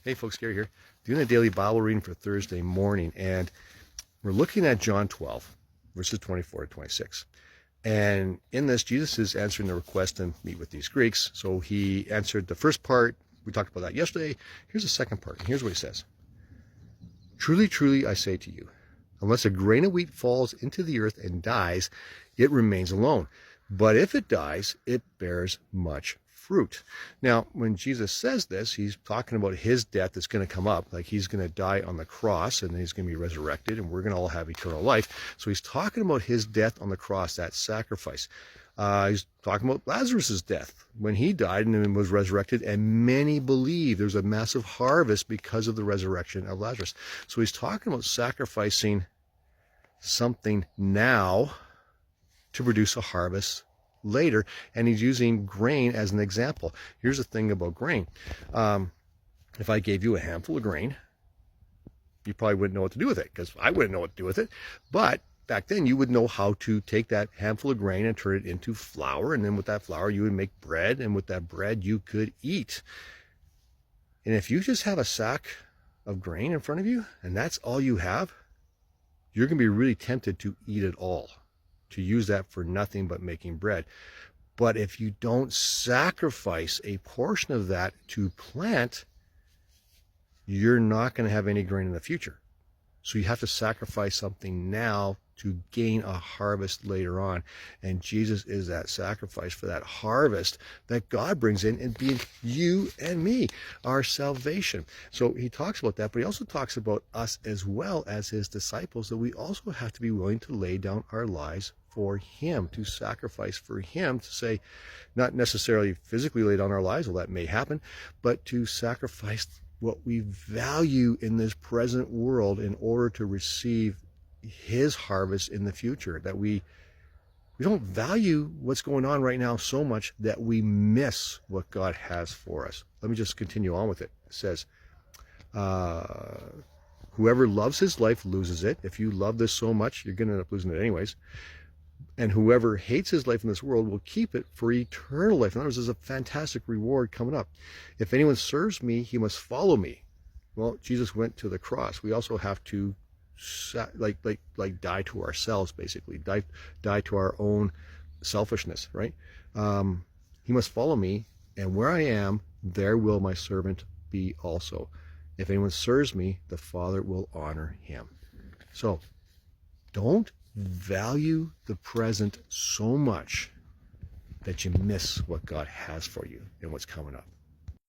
Hey folks, Gary here, doing a daily Bible reading for Thursday morning, and we're looking at John 12, verses 24 to 26. And in this, Jesus is answering the request to meet with these Greeks. So he answered the first part. We talked about that yesterday. Here's the second part, and here's what he says. Truly, truly, I say to you, unless a grain of wheat falls into the earth and dies, it remains alone. But if it dies, it bears much fruit. Now, when Jesus says this, he's talking about his death that's going to come up, like he's going to die on the cross and then he's going to be resurrected and we're going to all have eternal life. So he's talking about his death on the cross, that sacrifice. He's talking about Lazarus's death when he died and then was resurrected, and many believe there's a massive harvest because of the resurrection of Lazarus. So he's talking about sacrificing something now to produce a harvest later, and he's using grain as an example. Here's the thing about grain. If I gave you a handful of grain, you probably wouldn't know what to do with it, because I wouldn't know what to do with it. But back then you would know how to take that handful of grain and turn it into flour, and then with that flour you would make bread, and with that bread you could eat. And if you just have a sack of grain in front of you and that's all you have, you're going to be really tempted to eat it all, to use that for nothing but making bread. But if you don't sacrifice a portion of that to plant, you're not going to have any grain in the future. So you have to sacrifice something now to gain a harvest later on. And Jesus is that sacrifice for that harvest that God brings in and being you and me, our salvation. So he talks about that, but he also talks about us as well as his disciples, that we also have to be willing to lay down our lives for him, to sacrifice for him, to say, not necessarily physically lay down our lives, well, that may happen, but to sacrifice what we value in this present world in order to receive his harvest in the future. That we don't value what's going on right now so much that we miss what God has for us. Let me just continue on with it. It says, whoever loves his life loses it. If you love this so much, you're going to end up losing it anyways. And whoever hates his life in this world will keep it for eternal life. In other words, there's a fantastic reward coming up. If anyone serves me, he must follow me. Well, Jesus went to the cross. We also have to like die to ourselves, basically. Die to our own selfishness, right? He must follow me, and where I am, there will my servant be also. If anyone serves me, the Father will honor him. So, don't value the present so much that you miss what God has for you and what's coming up.